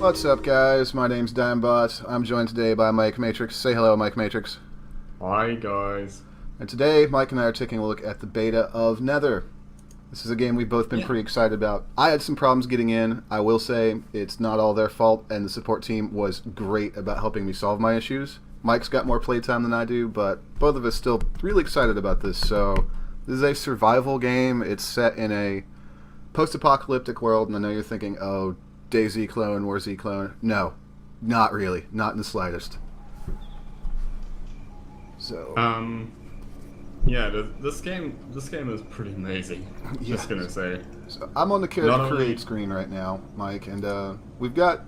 What's up, guys? My name's Digmbot. I'm joined today by MikeMatrix. Say hello, MikeMatrix. Hi guys. And today, Mike and I are taking a look at the beta of Nether. This is a game we've both been pretty excited about. I had some problems getting in. I will say it's not all their fault, and the support team was great about helping me solve my issues. Mike's got more playtime than I do, but both of us still really excited about this. So, this is a survival game. It's set in a post-apocalyptic world, and I know you're thinking, oh, DayZ clone, WarZ clone. No, not really. Not in the slightest. So, yeah, this game is pretty amazing. Yeah. Just gonna say. So I'm on the character create screen right now, Mike, and we've got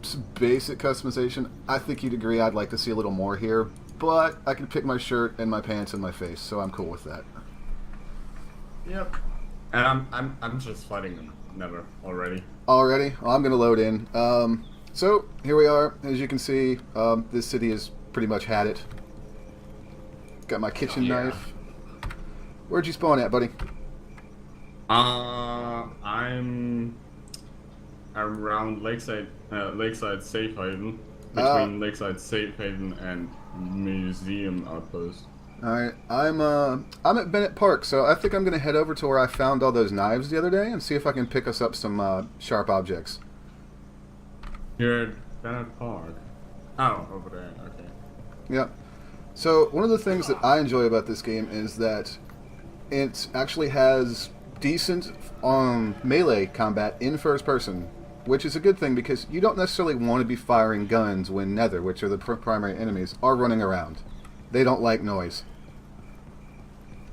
some basic customization. I think you'd agree I'd like to see a little more here, but I can pick my shirt and my pants and my face, so I'm cool with that. Yep. And I'm just fighting them. Never already. Already? Well, I'm gonna load in. So here we are. As you can see, this city has pretty much had it. Got my kitchen knife. Where'd you spawn at, buddy? I'm around Lakeside Safe Haven, between Lakeside Safe Haven and Museum Outpost. Alright, I'm at Bennett Park, so I think I'm gonna head over to where I found all those knives the other day and see if I can pick us up some sharp objects. You're at Bennett Park. Oh, over there. Okay. Yeah. So one of the things that I enjoy about this game is that it actually has decent melee combat in first person, which is a good thing because you don't necessarily want to be firing guns when Nether, which are the primary enemies, are running around. They don't like noise.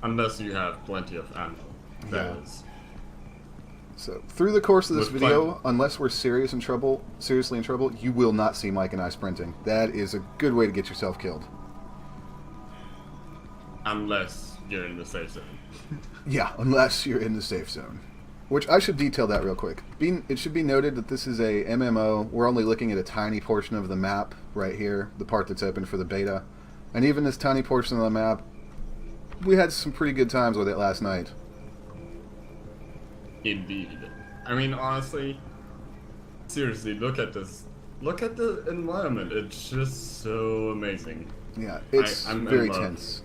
Unless you have plenty of ammo. That is. So through the course of this video, unless we're seriously in trouble, you will not see Mike and I sprinting. That is a good way to get yourself killed. Unless you're in the safe zone. Yeah, unless you're in the safe zone. Which, I should detail that real quick. It should be noted that this is a MMO. We're only looking at a tiny portion of the map right here, the part that's open for the beta. And even this tiny portion of the map, we had some pretty good times with it last night. Indeed. I mean, honestly, seriously, look at this. Look at the environment. It's just so amazing. Yeah, it's very tense.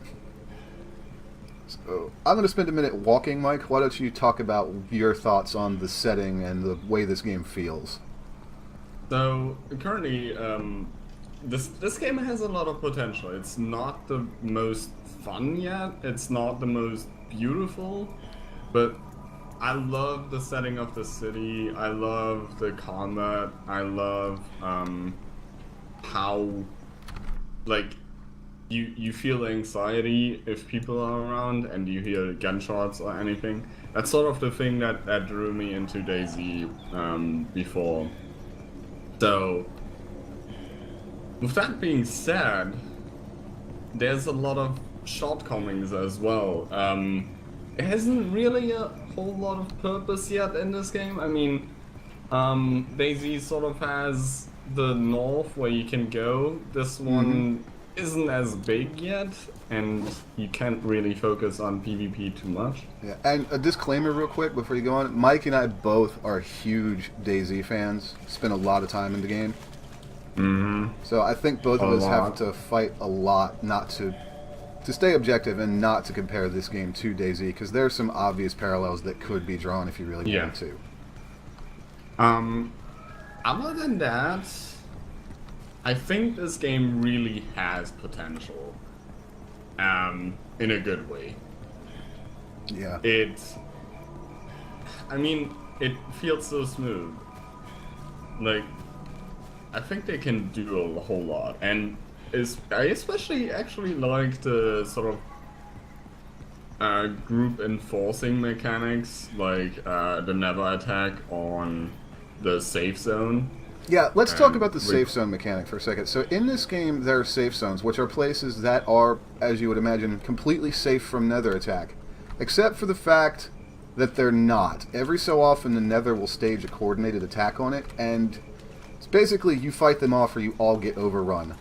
So, I'm going to spend a minute walking, Mike. Why don't you talk about your thoughts on the setting and the way this game feels? So, currently, this game has a lot of potential. It's not the most fun yet. It's not the most beautiful, but I love the setting of the city. I love the combat. I love how, like, you feel anxiety if people are around and you hear gunshots or anything. That's sort of the thing that drew me into DayZ before. So, with that being said, there's a lot of shortcomings as well. It hasn't really a whole lot of purpose yet in this game. I mean, DayZ sort of has the north where you can go. This one isn't as big yet, and you can't really focus on PvP too much. Yeah, and a disclaimer real quick before you go on. Mike and I both are huge DayZ fans. Spend a lot of time in the game. So I think both of us have to fight a lot not to stay objective and not to compare this game to DayZ, because there's some obvious parallels that could be drawn if you really want to. Other than that, I think this game really has potential, in a good way. Yeah. I mean, it feels so smooth. Like, I think they can do a whole lot, and I especially actually like the sort of group enforcing mechanics, like the Nether attack on the safe zone. Yeah, let's talk about the safe zone mechanic for a second. So in this game, there are safe zones, which are places that are, as you would imagine, completely safe from Nether attack. Except for the fact that they're not. Every so often, the Nether will stage a coordinated attack on it, and it's basically you fight them off or you all get overrun.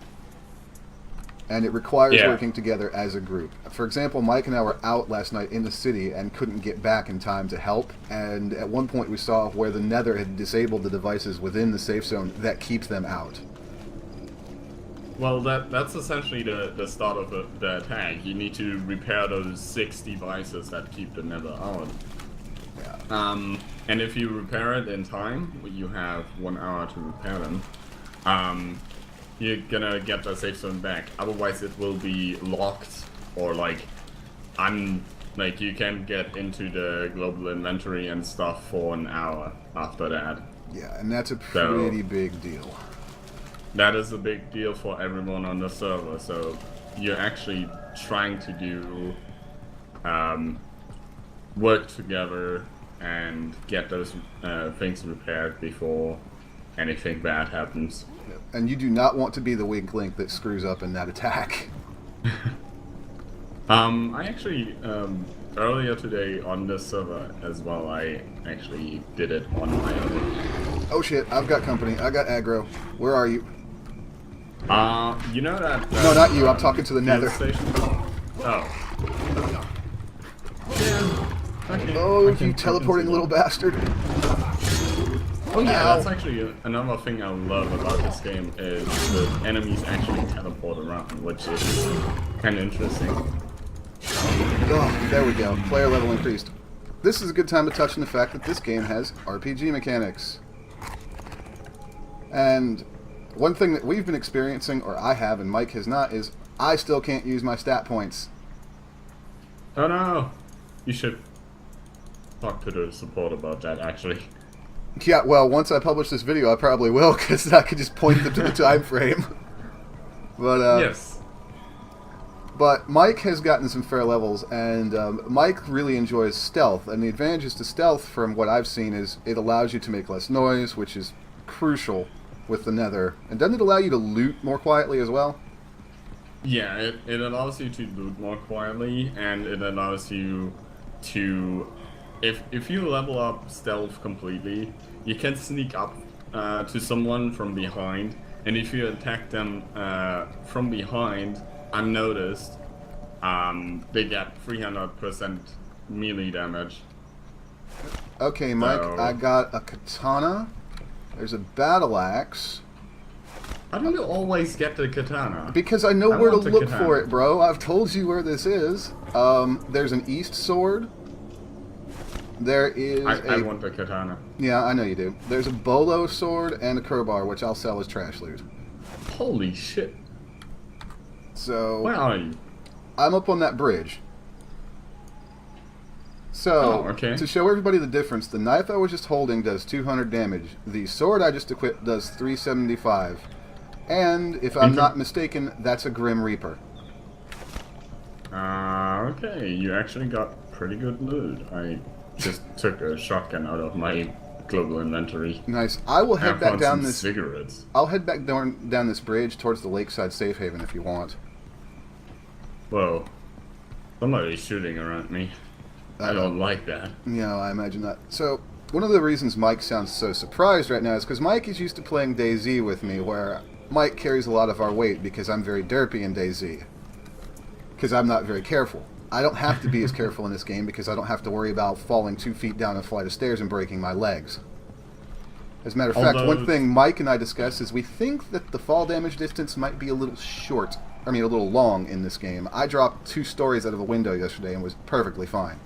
And it requires Yeah. working together as a group. For example, Mike and I were out last night in the city and couldn't get back in time to help. And at one point we saw where the Nether had disabled the devices within the safe zone that keeps them out. Well, that's essentially the start of the attack. You need to repair those 6 devices that keep the Nether out. Yeah. And if you repair it in time, you have 1 hour to repair them. You're gonna get the safe zone back. Otherwise, it will be locked or like you can't get into the global inventory and stuff for an hour after that. Yeah, and that's a pretty big deal. That is a big deal for everyone on the server. So you're actually trying to do work together and get those things repaired before anything bad happens. And you do not want to be the weak link that screws up in that attack. I actually earlier today on this server as well, I actually did it on my own. Oh shit, I've got company. I got aggro. Where are you? You know that... No, not you. I'm talking to the Nether. Station? Oh. Yeah. Okay. Oh, you teleporting little bastard. Oh yeah, Ow. that's actually another thing I love about this game is the enemies actually teleport around, which is kind of interesting. Oh, there we go. Player level increased. This is a good time to touch on the fact that this game has RPG mechanics. And one thing that we've been experiencing, or I have and Mike has not, is I still can't use my stat points. Oh no! You should talk to the support about that, actually. Yeah, well, once I publish this video, I probably will, because I could just point them to the time frame. But, yes. But Mike has gotten some fair levels, and Mike really enjoys stealth. And the advantages to stealth, from what I've seen, is it allows you to make less noise, which is crucial with the Nether. And doesn't it allow you to loot more quietly as well? Yeah, it allows you to loot more quietly, and it allows you to... If you level up stealth completely, you can sneak up to someone from behind, and if you attack them from behind unnoticed, they get 300% melee damage. Okay, Mike, So... I got a katana. There's a battle axe. How do you always get the katana? Because I know I where to want the look katana. for it, bro. I've told you where this is. There's an east sword. There is I want the katana. Yeah, I know you do. There's a bolo sword and a crowbar, which I'll sell as trash loot. Holy shit. So... Where are you? I'm up on that bridge. So, Oh, okay. to show everybody the difference, the knife I was just holding does 200 damage. The sword I just equipped does 375. And, if I'm not mistaken, that's a Grim Reaper. Okay, you actually got pretty good loot. I just took a shotgun out of my global inventory. Nice. I will head I back found down some this... cigarettes. I'll head back down this bridge towards the lakeside safe haven if you want. Whoa. Somebody's shooting around me. I don't like that. Yeah, I imagine that. So, one of the reasons Mike sounds so surprised right now is because Mike is used to playing DayZ with me, where Mike carries a lot of our weight because I'm very derpy in DayZ. Because I'm not very careful. I don't have to be as careful in this game because I don't have to worry about falling 2 feet down a flight of stairs and breaking my legs. As a matter of fact, one thing Mike and I discussed is we think that the fall damage distance might be a little short. I mean, a little long in this game. I dropped 2 stories out of a window yesterday and was perfectly fine.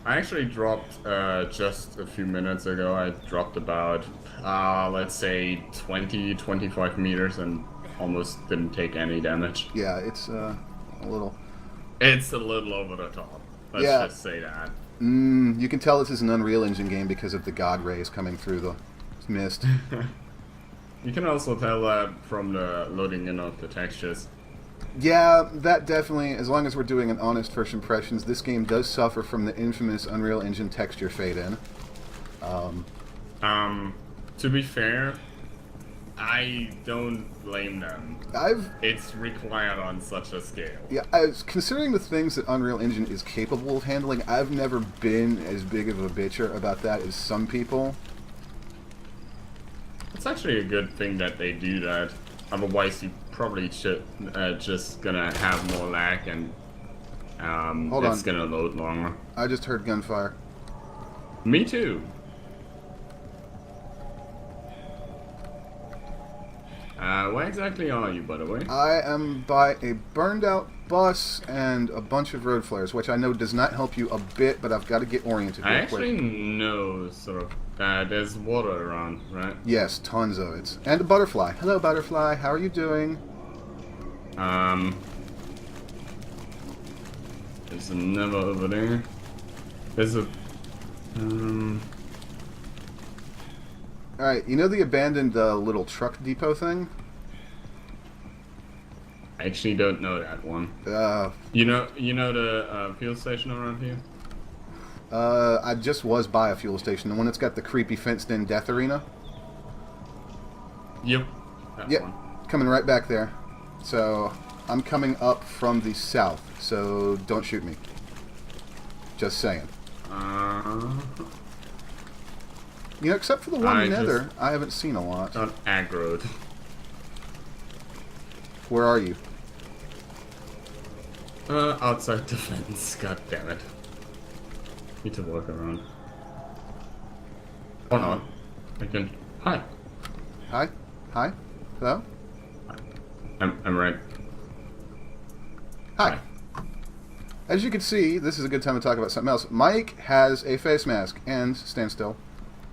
I actually dropped just a few minutes ago. I dropped about, let's say, 20-25 meters and almost didn't take any damage. Yeah, it's a little... It's a little over the top. Let's just say that. You can tell this is an Unreal Engine game because of the god rays coming through the mist. You can also tell that from the loading in of the textures. Yeah, that definitely, as long as we're doing an honest first impressions, this game does suffer from the infamous Unreal Engine texture fade-in. To be fair, I don't blame them. It's required on such a scale. Yeah, considering the things that Unreal Engine is capable of handling, I've never been as big of a bitcher about that as some people. It's actually a good thing that they do that. Otherwise, you probably should just gonna have more lag and Hold it's on. gonna load longer. I just heard gunfire. Me too. Where exactly are you, by the way? I am by a burned out bus and a bunch of road flares, which I know does not help you a bit, but I've got to get oriented I real quick. actually know, sort of, there's water around, right? Yes, tons of it. And a butterfly. Hello, butterfly. How are you doing? There's a Nether over there. There's a, Alright, you know the abandoned little truck depot thing? I actually don't know that one. You know the fuel station around here? I just was by a fuel station, the one that's got the creepy fenced-in death arena. Yep. That Yep, one. coming right back there. So, I'm coming up from the south, so don't shoot me. Just saying. You know, except for the one Nether, I haven't seen a lot. Got aggroed. Where are you? Outside the fence. God damn it. Need to walk around. Or not. I can. Hi. Hi? Hi? Hello? I'm right. Hi. As you can see, this is a good time to talk about something else. Mike has a face mask, and stand still.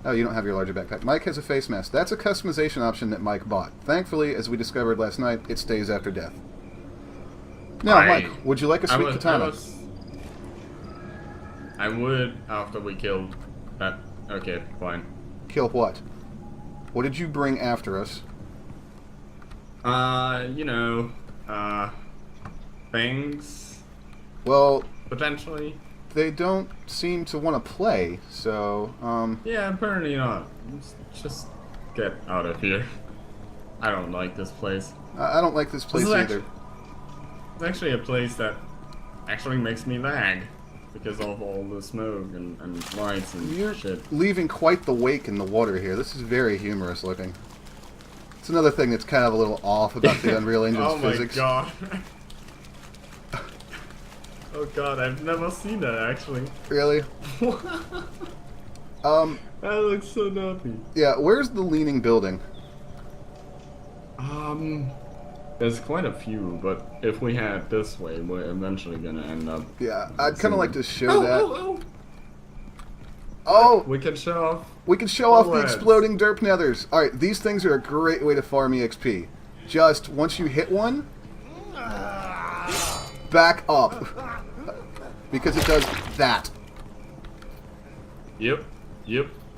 Oh, you don't have your larger backpack. Mike has a face mask. That's a customization option that Mike bought. Thankfully, as we discovered last night, it stays after death. Now, Mike, would you like a sweet katana? I would after we killed that. Okay, fine. Kill what? What did you bring after us? You know, things. Well, potentially. They don't seem to want to play, so, Yeah, apparently not. Just get out of here. I don't like this place. I don't like this place either. It's actually a place that actually makes me lag because of all the smoke and lights and You're shit. leaving quite the wake in the water here. This is very humorous looking. It's another thing that's kind of a little off about the Unreal Engine's physics. Oh my god. Oh god, I've never seen that actually. Really? That looks so naughty. Yeah, where's the leaning building? There's quite a few, but if we head this way, we're eventually gonna end up. Yeah, I'd kind of like to show that. Oh! Oh! We can show off. We can show off the exploding derp nethers. Alright, these things are a great way to farm EXP. Just, once you hit one, back up. Because it does that. Yep.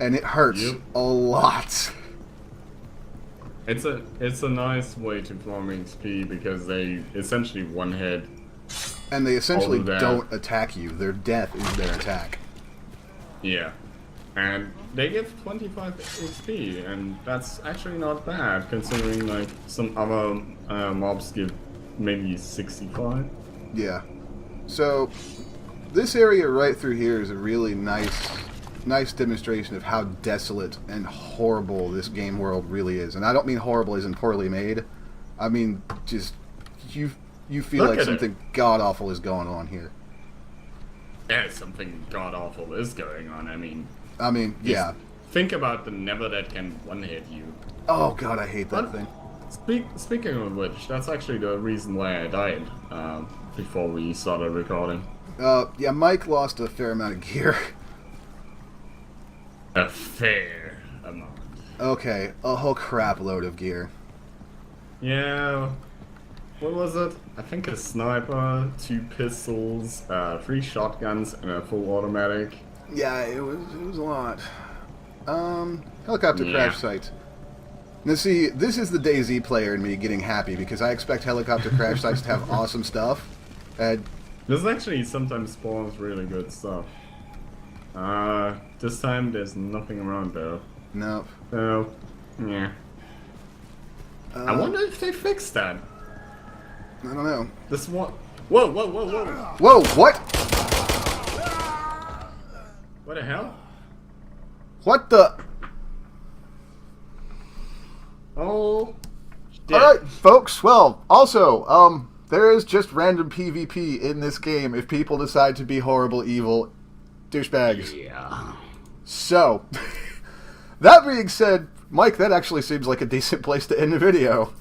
And it hurts a lot. It's a nice way to farm XP because they essentially one hit. And they essentially don't attack you. Their death is their attack. Yeah. And they give 25 XP, and that's actually not bad considering like some other mobs give maybe 65. Yeah. So this area right through here is a really nice demonstration of how desolate and horrible this game world really is. And I don't mean horrible as in poorly made. I mean just you feel like something god awful is going on here. Yeah, something god awful is going on. I mean, yeah. Think about the Nether that can one hit you. Oh god, I hate that thing. Speaking of which, that's actually the reason why I died before we started recording. Yeah, Mike lost a fair amount of gear. A fair amount. Okay, a whole crap load of gear. Yeah. What was it? I think a sniper, 2 pistols, 3 shotguns, and a full automatic. Yeah, it was a lot. Helicopter crash site. Now see, this is the DayZ player in me getting happy because I expect helicopter crash sites to have awesome stuff. This actually sometimes spawns really good stuff. This time there's nothing around though. Nope. So, yeah. I wonder if they fixed that. I don't know. This one. Whoa! Whoa! What? What the hell? What the? Oh. Yeah. All right, folks. Well, also, there is just random PvP in this game if people decide to be horrible, evil douchebags. Yeah. So, that being said, Mike, that actually seems like a decent place to end the video.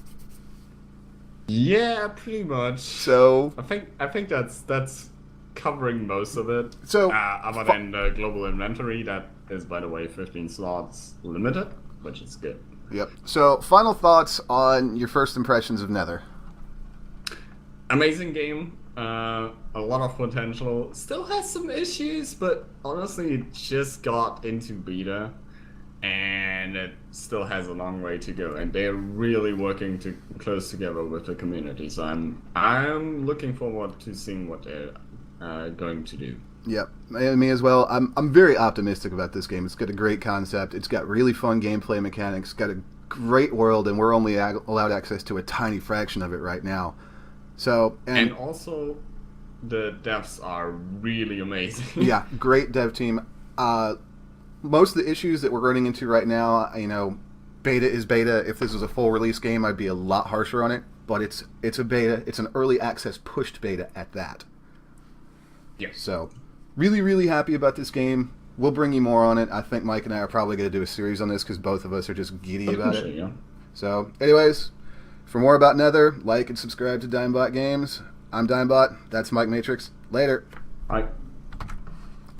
Yeah, pretty much. So, I think that's covering most of it. So, other than the global inventory, that is, by the way, 15 slots limited, which is good. Yep. So, final thoughts on your first impressions of Nether. Amazing game. A lot of potential. Still has some issues, but honestly, it just got into beta, and it still has a long way to go. And they're really working to close together with the community. So I'm looking forward to seeing what they're going to do. Yep, me as well. I'm very optimistic about this game. It's got a great concept. It's got really fun gameplay mechanics. Got a great world, and we're only allowed access to a tiny fraction of it right now. So and also, the devs are really amazing. Yeah, great dev team. Most of the issues that we're running into right now, beta is beta. If this was a full release game, I'd be a lot harsher on it. But it's a beta. It's an early access pushed beta at that. Yeah. So, really, really happy about this game. We'll bring you more on it. I think Mike and I are probably going to do a series on this because both of us are just giddy about it. Yeah. So, anyways, for more about Nether, like and subscribe to Digmbot Games. I'm Digmbot. That's MikeMatrix. Later. Bye.